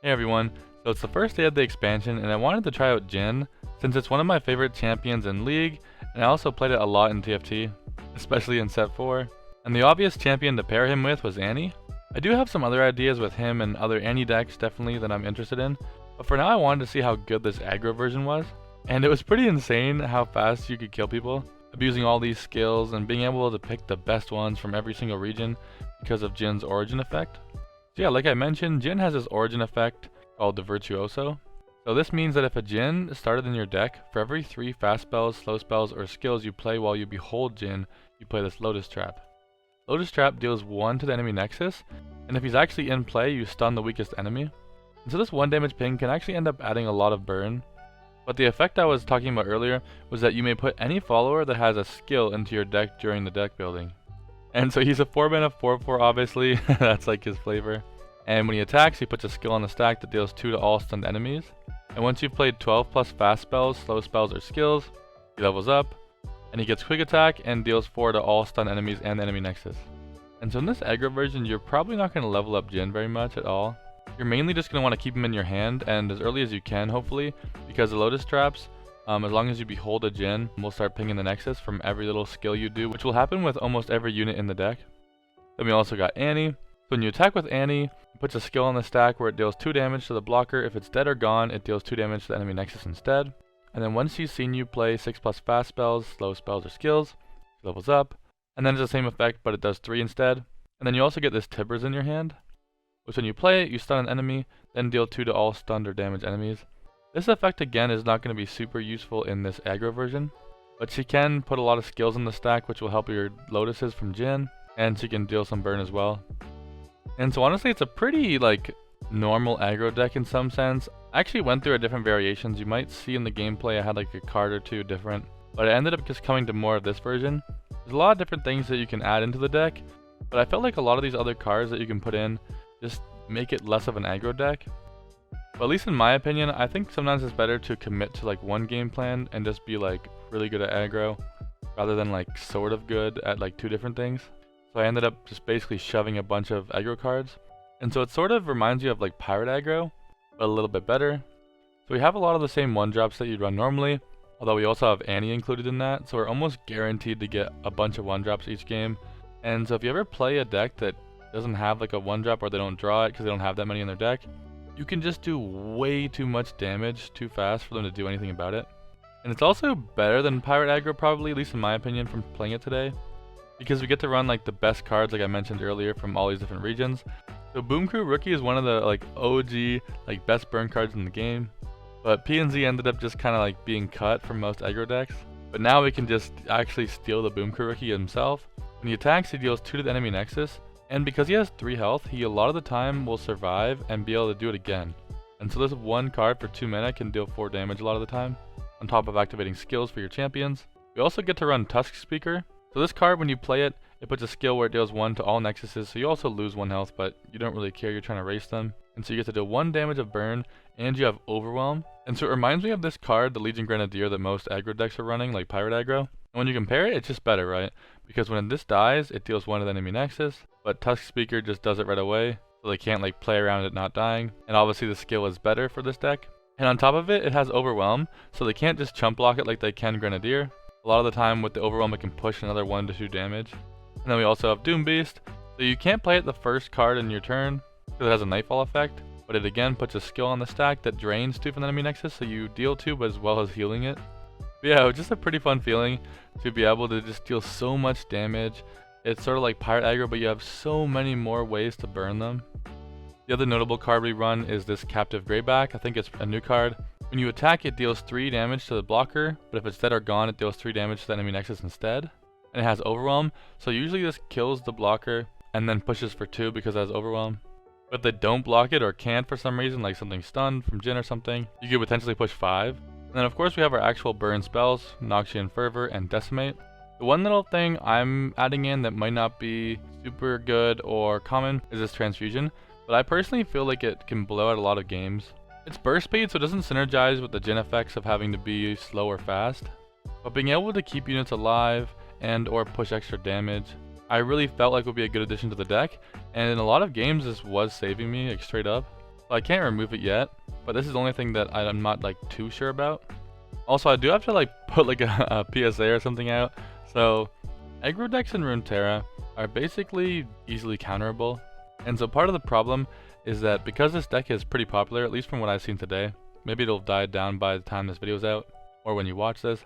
Hey everyone, so it's the first day of the expansion and I wanted to try out Jhin since it's one of my favorite champions in League and I also played it a lot in TFT, especially in set 4. And the obvious champion to pair him with was Annie. I do have some other ideas with him and other Annie decks definitely that I'm interested in, but for now I wanted to see how good this aggro version was. And it was pretty insane how fast you could kill people, abusing all these skills and being able to pick the best ones from every single region because of Jhin's origin effect. So yeah, like I mentioned, Jhin has this origin effect called the virtuoso. So this means that if a Jhin started in your deck, for every 3 fast spells, slow spells, or skills you play while you behold Jhin, you play this lotus trap. Lotus trap deals 1 to the enemy nexus, and if he's actually in play, you stun the weakest enemy. And so this 1 damage ping can actually end up adding a lot of burn. But the effect I was talking about earlier was that you may put any follower that has a skill into your deck during the deck building. And so he's a 4-mana 4/4 obviously, that's like his flavor. And when he attacks, he puts a skill on the stack that deals 2 to all stunned enemies. And once you've played 12 plus fast spells, slow spells, or skills, he levels up, and he gets quick attack and deals 4 to all stunned enemies and the enemy nexus. And so in this aggro version, you're probably not going to level up Jhin very much at all. You're mainly just going to want to keep him in your hand, and as early as you can hopefully, because the lotus traps, as long as you behold a Jhin, will start pinging the nexus from every little skill you do, which will happen with almost every unit in the deck. Then we also got Annie. So when you attack with Annie, it puts a skill on the stack where it deals 2 damage to the blocker. If it's dead or gone, it deals 2 damage to the enemy nexus instead. And then once she's seen you play 6 plus fast spells, slow spells, or skills, she levels up. And then it's the same effect, but it does 3 instead. And then you also get this Tibbers in your hand, which when you play it, you stun an enemy, then deal 2 to all stunned or damaged enemies. This effect again is not going to be super useful in this aggro version, but she can put a lot of skills in the stack which will help your lotuses from Jhin, and she can deal some burn as well. And so honestly it's a pretty normal aggro deck in some sense. I actually went through different variations. You might see in the gameplay I had a card or 2 different, but I ended up just coming to more of this version. There's a lot of different things that you can add into the deck, but I felt like a lot of these other cards that you can put in just make it less of an aggro deck. But at least in my opinion, I think sometimes it's better to commit to one game plan and just be really good at aggro rather than sort of good at 2 different things. So I ended up just basically shoving a bunch of aggro cards. And so it sort of reminds you of pirate aggro, but a little bit better. So we have a lot of the same 1-drops that you'd run normally, although we also have Annie included in that, so we're almost guaranteed to get a bunch of 1-drops each game. And so if you ever play a deck that doesn't have a 1-drop or they don't draw it because they don't have that many in their deck, you can just do way too much damage too fast for them to do anything about it. And it's also better than pirate aggro probably, at least in my opinion from playing it today, because we get to run the best cards like I mentioned earlier from all these different regions. So Boom Crew Rookie is one of the OG best burn cards in the game, but PNZ ended up just kind of being cut from most aggro decks. But now we can just actually steal the Boom Crew Rookie himself. When he attacks, he deals 2 to the enemy nexus, and because he has 3 health, he a lot of the time will survive and be able to do it again. And so this 1 card for 2 mana can deal 4 damage a lot of the time, on top of activating skills for your champions. We also get to run Tusk Speaker. So this card, when you play it, it puts a skill where it deals 1 to all nexuses, so you also lose 1 health, but you don't really care, you're trying to race them. And so you get to deal 1 damage of burn, and you have Overwhelm. And so it reminds me of this card, the Legion Grenadier, that most aggro decks are running, like Pirate aggro. And when you compare it, it's just better, right? Because when this dies, it deals 1 to the enemy nexus, but Tusk Speaker just does it right away, so they can't play around it not dying. And obviously the skill is better for this deck. And on top of it, it has Overwhelm, so they can't just chump block it like they can Grenadier. A lot of the time with the Overwhelm, it can push another 1 to 2 damage. And then we also have Doom Beast, so you can't play it the first card in your turn, because it has a Nightfall effect, but it again puts a skill on the stack that drains 2 from the enemy nexus, so you deal 2 as well as healing it. But yeah, it was just a pretty fun feeling to be able to just deal so much damage. It's sort of like Pirate aggro, but you have so many more ways to burn them. The other notable card we run is this Captive Greyback. I think it's a new card. When you attack, it deals 3 damage to the blocker, but if it's dead or gone, it deals 3 damage to the enemy nexus instead. And it has Overwhelm, so usually this kills the blocker and then pushes for 2 because it has Overwhelm. But if they don't block it or can't for some reason, like something stunned from Jhin or something, you could potentially push 5. And then of course we have our actual burn spells, Noxian Fervor and Decimate. The one little thing I'm adding in that might not be super good or common is this Transfusion, but I personally feel like it can blow out a lot of games. It's burst speed, so it doesn't synergize with the Jhin effects of having to be slow or fast, but being able to keep units alive and or push extra damage, I really felt like would be a good addition to the deck, and in a lot of games this was saving me straight up. So I can't remove it yet, but this is the only thing that I'm not like too sure about. Also, I do have to like put like a PSA or something out. So aggro decks in Runeterra are basically easily counterable. And so part of the problem is that because this deck is pretty popular, at least from what I've seen today, maybe it'll die down by the time this video is out or when you watch this,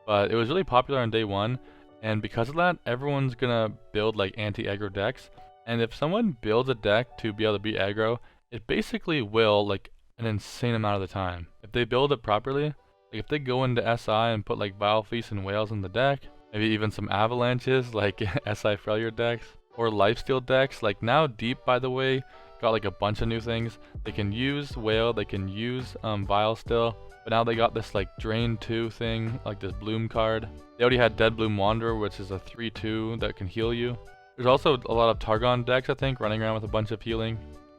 but it was really popular on day one, and because of that, everyone's gonna build like anti-aggro decks. And if someone builds a deck to be able to beat aggro, it basically will like an insane amount of the time. If they build it properly, like if they go into SI and put like Vile Feast and Whales in the deck, maybe even some avalanches like SI Failure decks, or lifesteal decks, like now Deep, by the way, got like a bunch of new things. They can use Whale, they can use Vile still, but now they got this like Drain 2 thing, like this Bloom card. They already had Dead Bloom Wanderer, which is a 3/2 that can heal you. There's also a lot of Targon decks, I think, running around with a bunch of healing.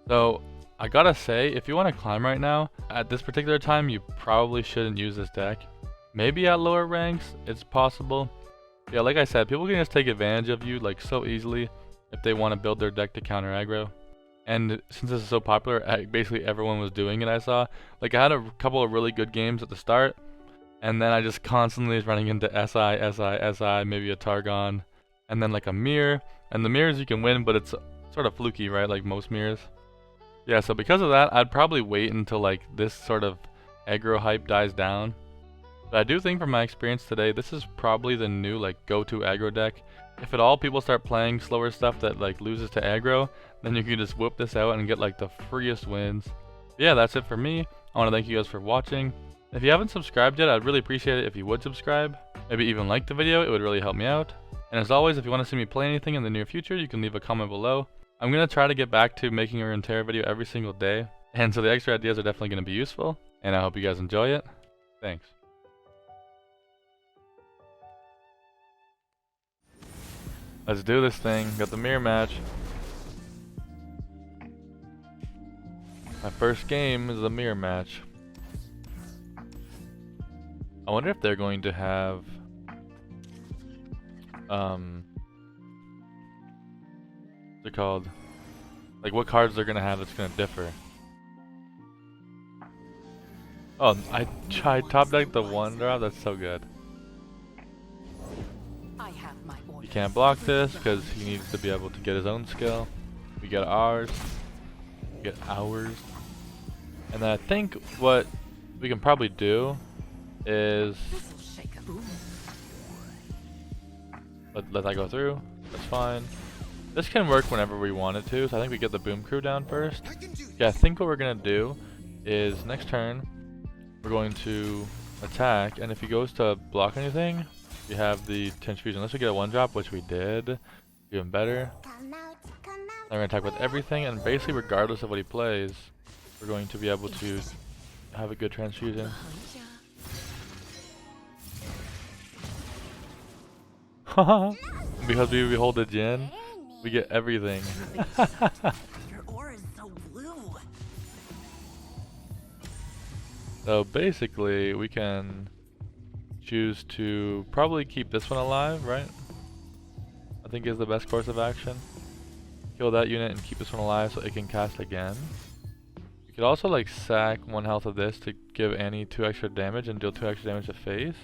So I gotta say, if you want to climb right now, at this particular time, you probably shouldn't use this deck. Maybe at lower ranks, it's possible. Yeah, like I said, people can just take advantage of you like so easily if they want to build their deck to counter aggro. And since this is so popular, basically everyone was doing it, I saw. Like I had a couple of really good games at the start, and then I just constantly was running into SI, maybe a Targon, and then like a mirror. And the mirrors you can win, but it's sort of fluky, right? Like most mirrors. Yeah, so because of that, I'd probably wait until like this sort of aggro hype dies down. But I do think from my experience today, this is probably the new like go-to aggro deck. If at all people start playing slower stuff that like loses to aggro, then you can just whip this out and get like the freest wins. Yeah, that's it for me. I want to thank you guys for watching. If you haven't subscribed yet, I'd really appreciate it if you would subscribe. Maybe even like the video, it would really help me out. And as always, if you want to see me play anything in the near future, you can leave a comment below. I'm going to try to get back to making a Runeterra video every single day, and so the extra ideas are definitely going to be useful, and I hope you guys enjoy it. Thanks. Let's do this thing. Got the mirror match. My first game is a mirror match. I wonder if they're going to have they're called, like what cards they're gonna have that's gonna differ. Oh, I tried top deck the one drop. That's so good. You can't block this because he needs to be able to get his own skill. We get ours. We get ours. And then I think what we can probably do is let that go through. That's fine. This can work whenever we want it to, so I think we get the boom crew down first. Yeah, I think what we're gonna do is next turn we're going to attack, and if he goes to block anything, we have the transfusion. Unless we get a one drop, which we did, even better. Then we're gonna attack with everything, and basically regardless of what he plays, we're going to be able to have a good transfusion. Because we behold the Jhin, we get everything. Your aura is so blue. So basically, we can choose to probably keep this one alive, right? I think is the best course of action. Kill that unit and keep this one alive so it can cast again. You could also like sack 1 health of this to give Annie 2 extra damage and deal 2 extra damage to face,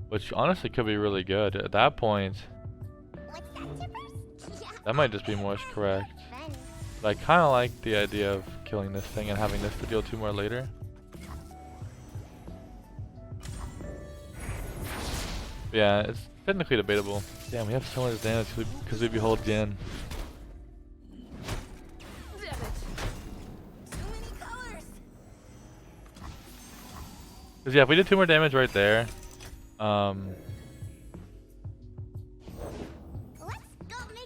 which honestly could be really good. At that point, that might just be most correct. But I kind of like the idea of killing this thing and having this to deal 2 more later. Yeah, it's technically debatable. Damn, we have so much damage because we behold Jhin. Because yeah, if we did 2 more damage right there, by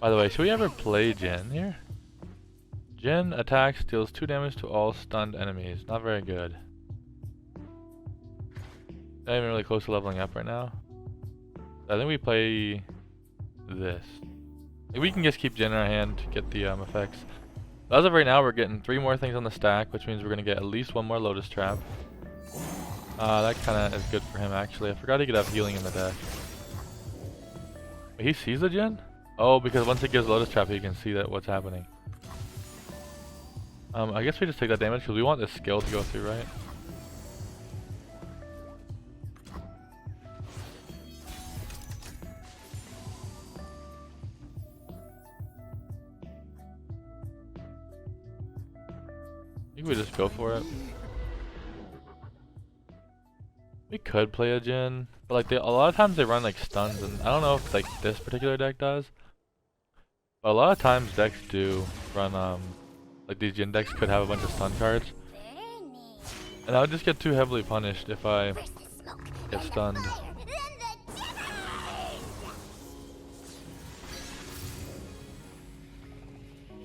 the way, should we ever play Jhin here? Jhin attacks, deals 2 damage to all stunned enemies. Not very good. Not even really close to leveling up right now. I think we play this. Like, we can just keep Jhin in our hand to get the effects. But as of right now, we're getting 3 more things on the stack, which means we're going to get at least 1 more Lotus Trap. That kind of is good for him, actually. I forgot he could have healing in the deck. Wait, he sees the Jhin? Oh, because once it gives Lotus Trap, he can see that what's happening. I guess we just take that damage because we want this skill to go through, right? I think we just go for it. We could play a Jhin, but like a lot of times they run like stuns, and I don't know if like this particular deck does. But a lot of times decks do run like these Jhin decks could have a bunch of stun cards, and I would just get too heavily punished if I get stunned.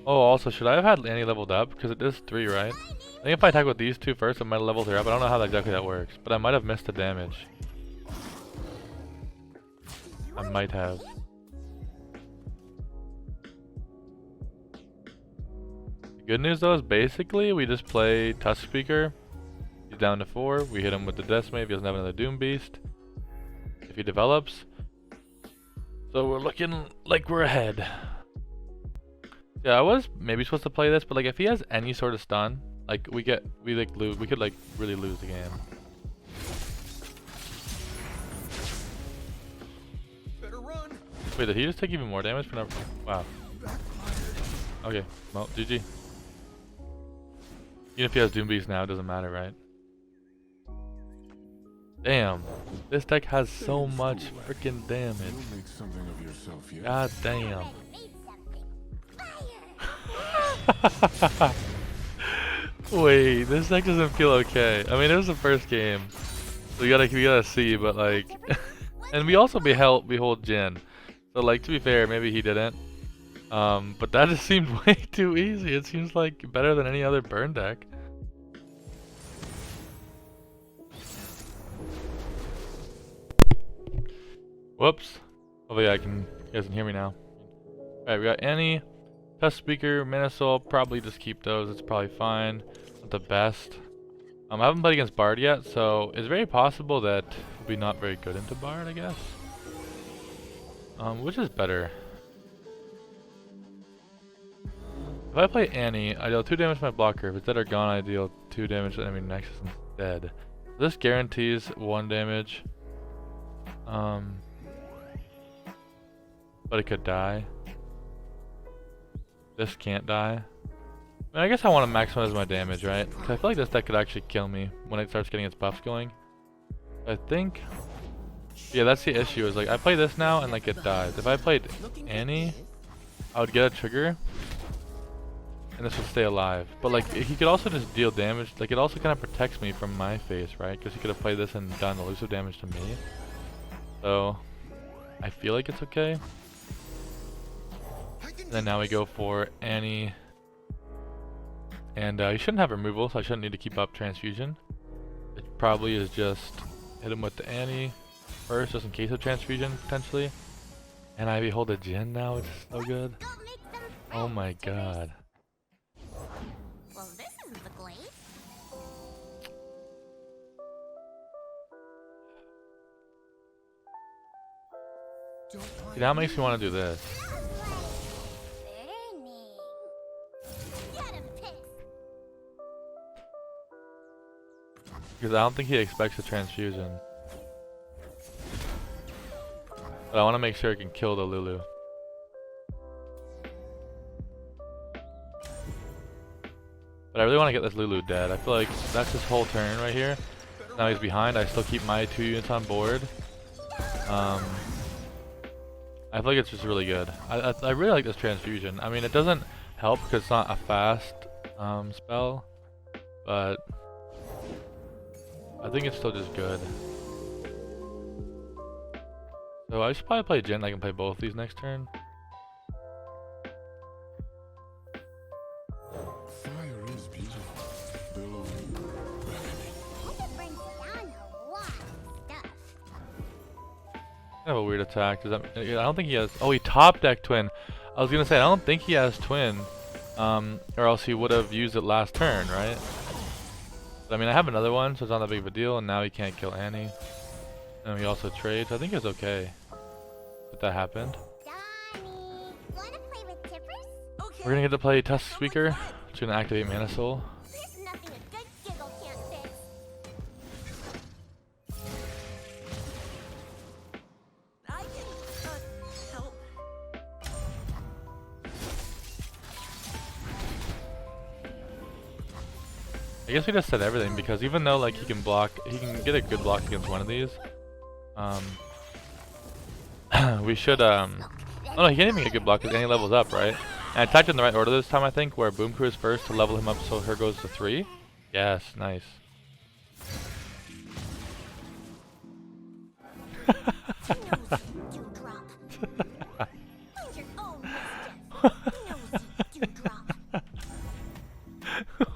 Oh, also, should I have had Annie leveled up? Because it is 3, right? I think if I attack with these two first, I might have leveled her up. I don't know how exactly that works, but I might have missed the damage. I might have. The good news though is basically we just play Tusk Speaker. He's down to 4. We hit him with the Decimate if he doesn't have another Doom Beast. If he develops. So we're looking like we're ahead. Yeah, I was maybe supposed to play this, but like if he has any sort of stun, like we could like really lose the game. Better run. Wait, did he just take even more damage for no? Wow. Okay, well, GG. Even if he has Doom Beast now, it doesn't matter, right? Damn, this deck has so much freaking damage. God damn. Wait, this deck doesn't feel okay. I mean, it was the first game, so we gotta see, but like, and we also behold Jhin. So like, to be fair, maybe he didn't. But that just seemed way too easy. It seems like better than any other burn deck. Whoops. Oh yeah, you guys can hear me now. Alright, we got Annie, Tusk Speaker, Mana Soul. Probably just keep those. It's probably fine. Not the best. I haven't played against Bard yet, so it's very possible that we'll be not very good into Bard, I guess. Which is better? If I play Annie, I deal 2 damage to my blocker. If it's dead or gone, I deal 2 damage to enemy nexus instead. This guarantees 1 damage. But it could die. This can't die. I mean, I guess I want to maximize my damage, right? Because I feel like this deck could actually kill me when it starts getting its buffs going. I think... Yeah, that's the issue, is like, I play this now and like it dies. If I played Annie, I would get a trigger, and this would stay alive. But like, he could also just deal damage. Like, it also kind of protects me from my face, right? Because he could have played this and done elusive damage to me. So, I feel like it's okay. And then now we go for Annie. And he shouldn't have removal, so I shouldn't need to keep up transfusion. It probably is just hit him with the Annie first, just in case of transfusion, potentially. And I behold a Jhin now, which is so good. Oh my god. Well, this isn't the glade. See, that makes me want to do this. Because I don't think he expects a transfusion. But I want to make sure it can kill the Lulu. But I really want to get this Lulu dead. I feel like that's his whole turn right here. Now he's behind. I still keep my 2 units on board. I feel like it's just really good. I really like this transfusion. I mean, it doesn't help because it's not a fast spell, but I think it's still just good. So I should probably play Jhin. I can play both these next turn. Fire is beautiful. Billowing, beckoning. Kind of a weird attack. Does that? I don't think he has. Oh, he top deck twin. I was gonna say I don't think he has twin, or else he would have used it last turn, right? But, I mean, I have another one, so it's not that big of a deal. And now he can't kill Annie. And we also trade. So I think it's okay that that happened. Donnie, wanna play with tippers? Okay. We're gonna get to play Tusk Speaker. Just gonna activate Mana Soul. There's nothing a good giggle can't fix. I can help. I guess we just said everything because even though like he can get a good block against one of these. We should oh no, he can't even get a good block because any levels up, right? And I typed in the right order this time, I think, where Boom Crew is first to level him up so her goes to 3. Yes, nice.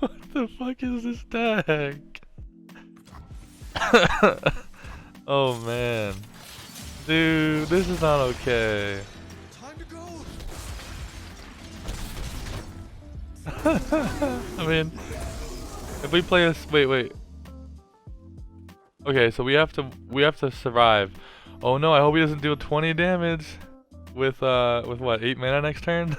What the fuck is this deck? Oh man. Dude, this is not okay. Time to go. I mean, if we play this, wait. Okay, so we have to survive. Oh no, I hope he doesn't deal 20 damage with what, 8 mana next turn?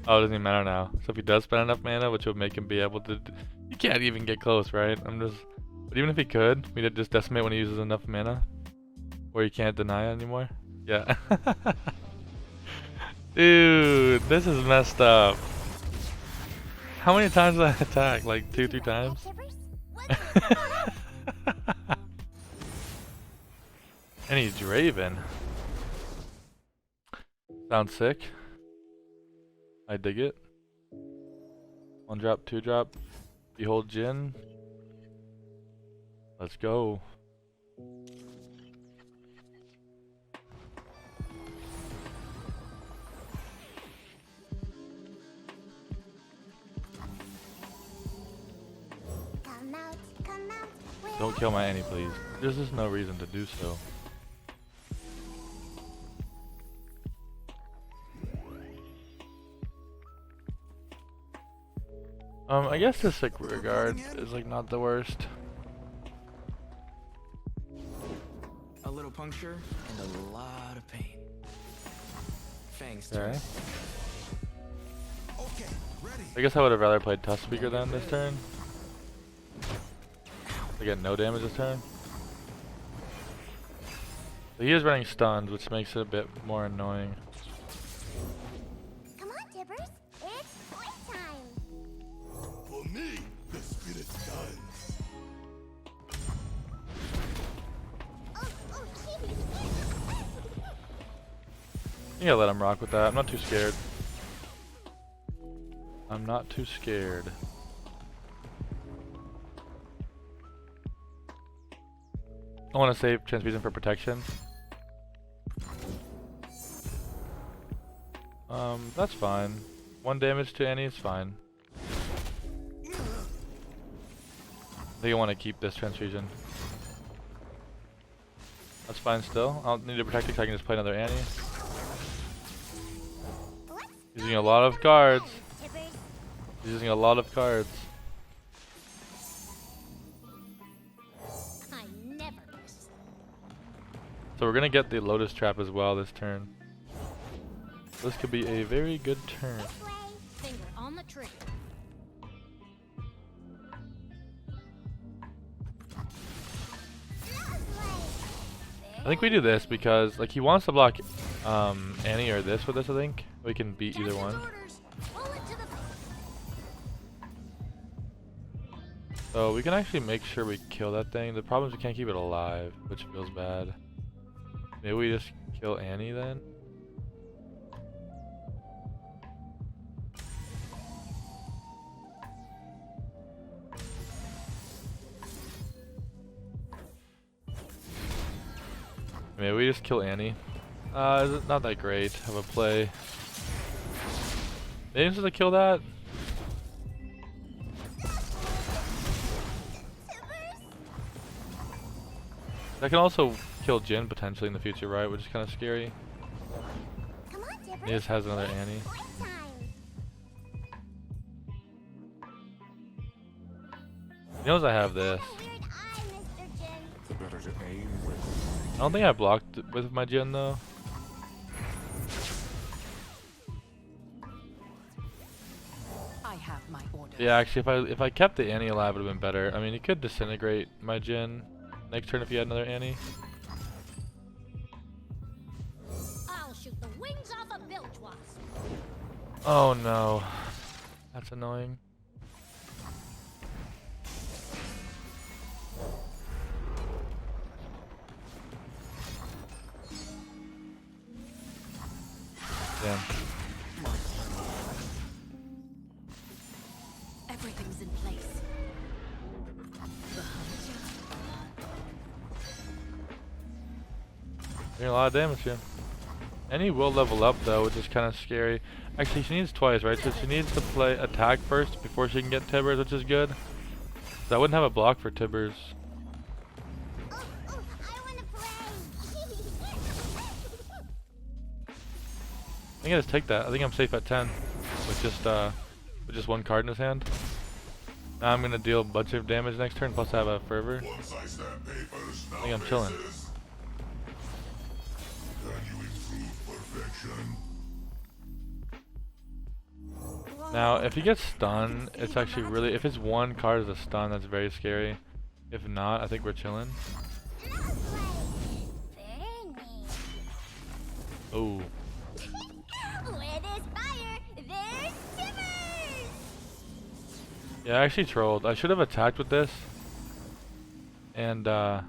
Oh, it doesn't even matter now. So if he does spend enough mana, which would make him be able to, he can't even get close, right? But even if he could, we'd just decimate when he uses enough mana, where he can't deny it anymore. Yeah. Dude, this is messed up. How many times did I attack? Like 2-3 times? And he's Draven. Sounds sick. I dig it. 1 drop, 2 drop. Behold Jhin. Let's go. Don't kill my Annie, please. There's just no reason to do so. I guess this like rear guard is like not the worst. A little puncture and a lot of pain. Fangs. Okay. Okay, ready. I guess I would have rather played Tusk Speaker than this turn. I get no damage this turn. But he is running stuns, which makes it a bit more annoying. Come on, Tibbers. It's playtime. For me, the spirit done. I think I'll let him rock with that. I'm not too scared. I'm not too scared. I want to save Transfusion for protection. That's fine. 1 damage to Annie is fine. I think I want to keep this Transfusion. That's fine still. I'll need to protect it so I can just play another Annie. Using a lot of cards. Using a lot of cards. So we're gonna get the Lotus Trap as well this turn. This could be a very good turn. Finger on the trigger. I think we do this because like he wants to block Annie or this with this, I think. We can beat either one. So we can actually make sure we kill that thing. The problem is we can't keep it alive, which feels bad. Maybe we just kill Annie then? Maybe we just kill Annie. It's not that great of a play. Maybe just to kill that? That can also kill Jhin potentially in the future, right? Which is kind of scary. Come on, Tibbers. He just has another Annie. He knows I have this. Better to aim with. I don't think I blocked with my Jhin though. Yeah, actually, if I kept the Annie alive, it would have been better. I mean, he could disintegrate my Jhin next turn if he had another Annie. I'll shoot the wings off a bilge wasp. Oh no, that's annoying. Damn. Everything's in place. Doing a lot of damage here. And he will level up though, which is kind of scary. Actually, she needs twice, right? So she needs to play attack first before she can get Tibbers, which is good. So I wouldn't have a block for Tibbers. Oh, I want to play. I think I just take that. I think I'm safe at 10 with just one card in his hand. Now I'm gonna deal a bunch of damage next turn, plus I have a fervor. Once I stamp papers, I think I'm chilling. Can you improve perfection? Now, if he gets stunned, it's actually really, if his one card is a stun, that's very scary. If not, I think we're chilling. Oh. Where there's fire, there's shivers. Yeah, I actually trolled. I should have attacked with this. And, That's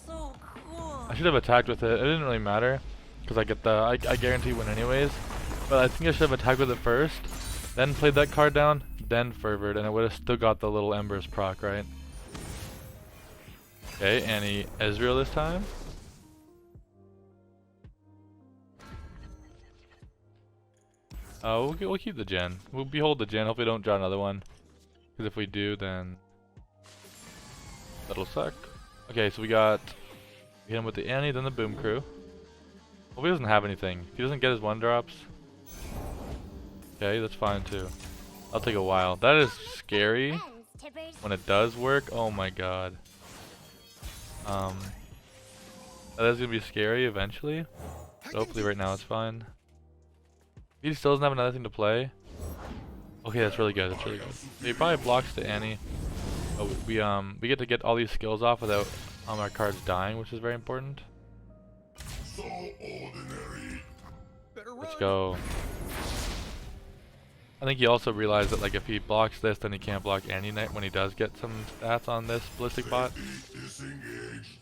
so cool. I should have attacked with it. It didn't really matter. Because I get I guarantee win anyways. But I think I should have attacked with it first. Then played that card down. Then fervored. And I would have still got the little embers proc, right? Okay, Annie Ezreal this time. We'll keep the Jhin. We'll behold the Jhin. Hope we don't draw another one. Because if we do, then that'll suck. Okay, so we hit him with the Annie, then the Boom Crew. Hope he doesn't have anything. If he doesn't get his 1-drops, okay, that's fine too. That'll take a while. That is scary when it does work. Oh my god. That is gonna be scary eventually. But hopefully right now it's fine. He still doesn't have another thing to play. Okay, that's really good. That's really good. So he probably blocks the Annie. But we get to get all these skills off without our cards dying, which is very important. So ordinary. Let's go. I think he also realized that like if he blocks this, then he can't block Annie when he does get some stats on this ballistic bot. Disengaged.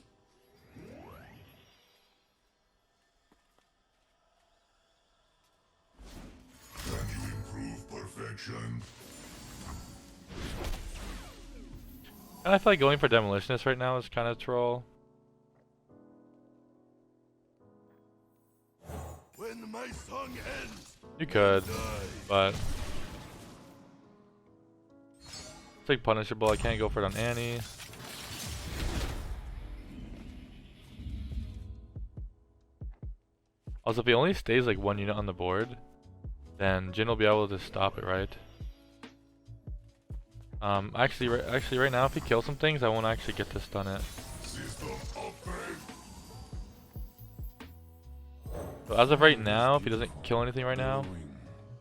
Can you improve perfection? And I feel like going for Demolitionist right now is kind of troll. When my song ends, You could, die. but it's like punishable. I can't go for it on Annie. Also, if he only stays like one unit on the board, then Jhin will be able to stop it, right? Actually, right now, if he kills some things, I won't actually get to stun it. System upgrade. So as of right now, if he doesn't kill anything right now,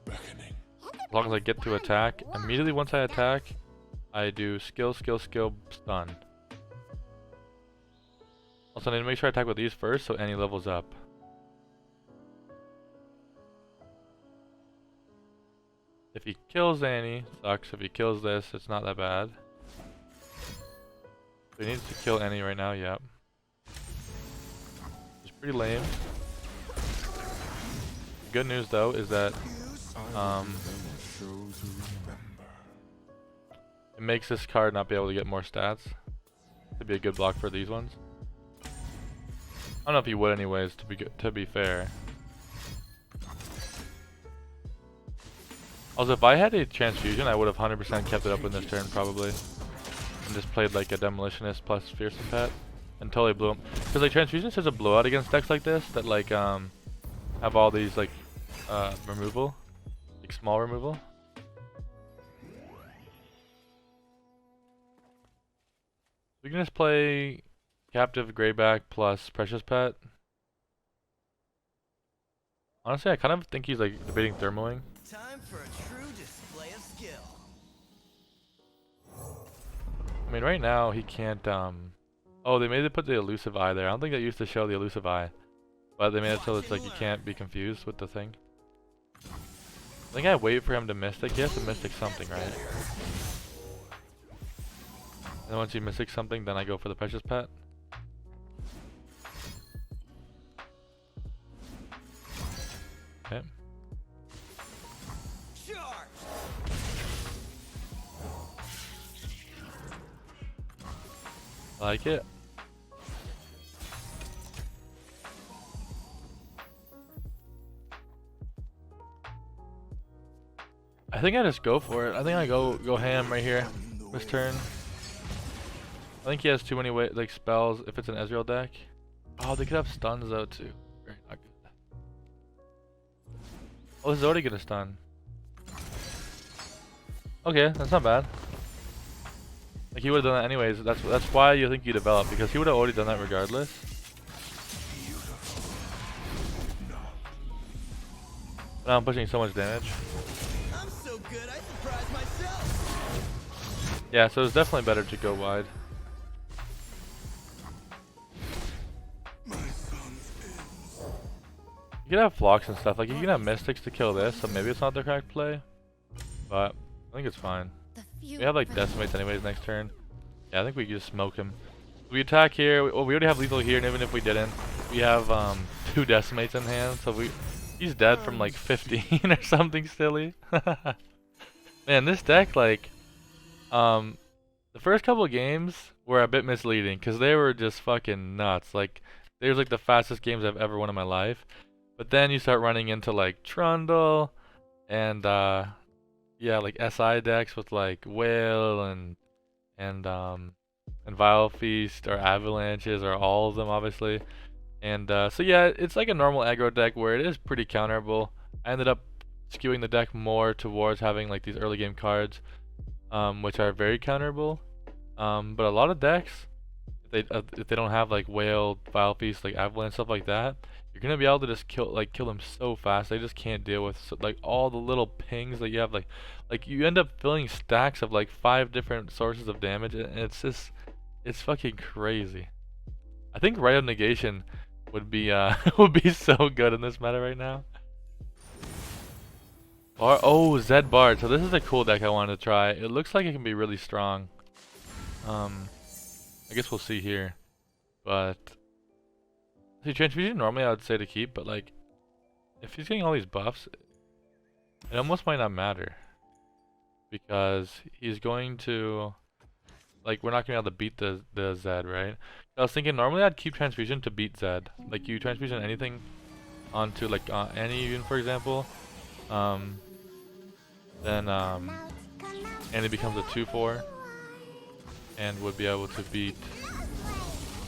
Beckoning. as long as I get to attack, immediately once I attack, I do skill, stun. Also, I need to make sure I attack with these first so Annie levels up. If he kills Annie, sucks. If he kills this, it's not that bad. So he needs to kill Annie right now, yep. It's pretty lame. The good news though is that it makes this card not be able to get more stats. It'd be a good block for these ones. I don't know if he would anyways, to be fair. Also, if I had a transfusion, I would have 100% kept it up in this turn probably. And just played like a Demolitionist plus Fearsome Pet until they blew him. Because like transfusion is such a blowout against decks like this that like have all these like removal, like small removal. We can just play Captive Greyback plus Precious Pet Honestly, I kind of think he's like debating thermoing. Time for a true display of skill. I mean, right now he can't. Oh, they made it put the elusive eye there. I don't think that used to show the elusive eye, but they made it so it's like you can't be confused with the thing. I think I wait for him to mystic. He has to mystic something, right? And then once he mystics something, then I go for the precious pet. Okay. Charge. I like it. I think I just go for it. I think I go ham right here this turn. I think he has too many like spells if it's an Ezreal deck. Oh, they could have stuns though too. Very not good. Oh, this is already gonna stun. Okay, that's not bad. Like he would have done that anyways. That's why you think you develop, because he would have already done that regardless. Now I'm pushing so much damage. I'm so good, I surprised myself. Yeah, so it's definitely better to go wide. You can have flocks and stuff. Like you can have mystics to kill this, so maybe it's not the correct play. But I think it's fine. We have like decimates anyways next turn. Yeah, I think we can just smoke him. We attack here. Well, we already have lethal here, and even if we didn't, we have 2 decimates in hand. So he's dead from like 15 or something silly. Man, this deck like the first couple of games were a bit misleading because they were just fucking nuts. Like they was like the fastest games I've ever won in my life. But then you start running into like Trundle and yeah, like SI decks with like Whale and Vile Feast or Avalanches or all of them obviously. And so yeah, it's like a normal aggro deck where it is pretty counterable. I ended up skewing the deck more towards having like these early game cards, which are very counterable. But a lot of decks, if they don't have like Whale, Vile Feast, like Avalanche, stuff like that, you're gonna be able to just kill them so fast. They just can't deal with like all the little pings that you have. Like you end up filling stacks of like 5 different sources of damage, and it's fucking crazy. I think Rite of Negation would be would be so good in this meta right now. Or oh, Zed Bard. So this is a cool deck I wanted to try. It looks like it can be really strong. I guess we'll see here, but. See, Transfusion normally I would say to keep, but like, if he's getting all these buffs, it almost might not matter. Because he's going to, like, we're not going to be able to beat the Zed, right? I was thinking normally I'd keep Transfusion to beat Zed. Like, you Transfusion anything onto, like, Annie even, for example. Then, Annie becomes a 2/4 and would be able to beat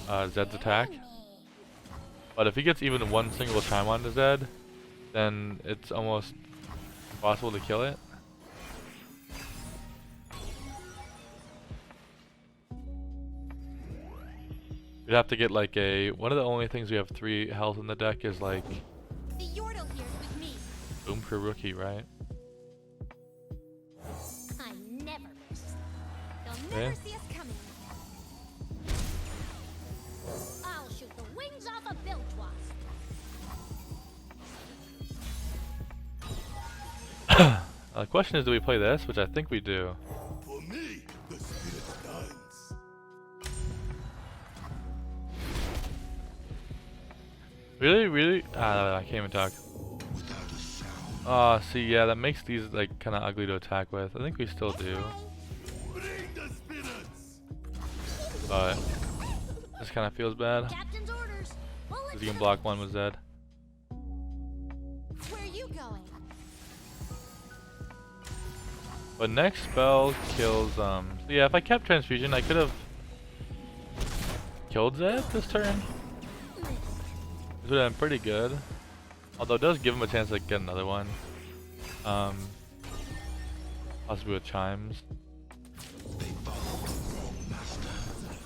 Zed's attack. But if he gets even one single time on the Zed, then it's almost impossible to kill it. We'd have to get like one of the only things we have 3 health in the deck is like The Yordle here's with me. Boom per rookie, right? I never miss. They'll Okay. never see us coming. I'll shoot the wings off a bilge wasp. The question is, do we play this? Which I think we do. For me, the spirit guides. Really? I can't even talk. See, yeah, that makes these like kind of ugly to attack with. I think we still do, Bring the spirits. but this kind of feels bad Captain's orders. because you can block one with Zed. Where are you going? But next spell kills. So yeah, if I kept Transfusion, I could have killed Zed this turn. This would have been pretty good. Although it does give him a chance to get another one. Possibly with Chimes.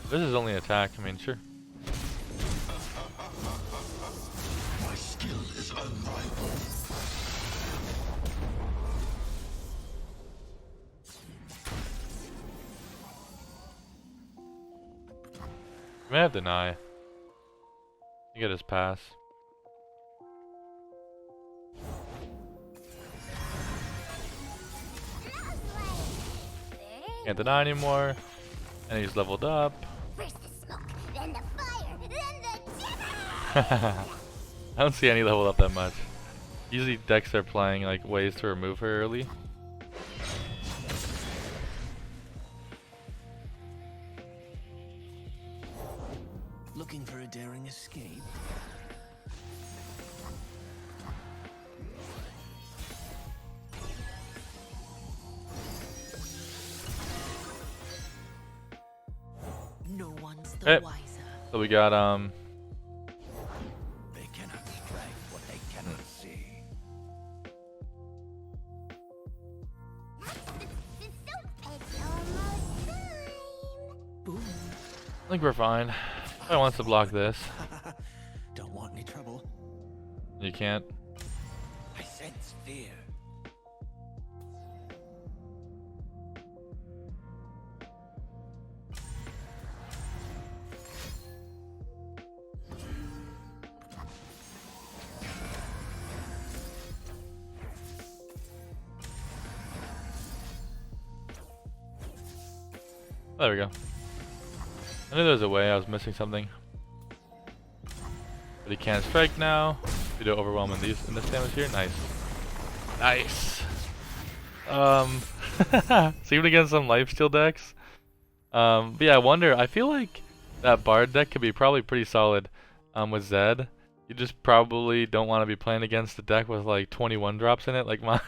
This is only attack, I mean, sure. My skill is unrivaled. We may have deny. You get his pass. Can't deny anymore. And he's leveled up. First the smoke, then the fire, then the dinner. I don't see any level up that much. Usually decks are playing like ways to remove her early. Looking for a daring escape? No one's the Okay. wiser. So we got They cannot strike what they cannot see. It's almost time. Boom. I think we're fine. I wants to block this. Don't want any trouble. You can't. I sense fear. There we go. I knew there was a way. I was missing something. But he can't strike now. We do overwhelm in this damage here. Nice. Nice. See him against some lifesteal decks. But yeah, I wonder. I feel like that Bard deck could be probably pretty solid. With Zed, you just probably don't want to be playing against a deck with like 21 drops in it, like mine.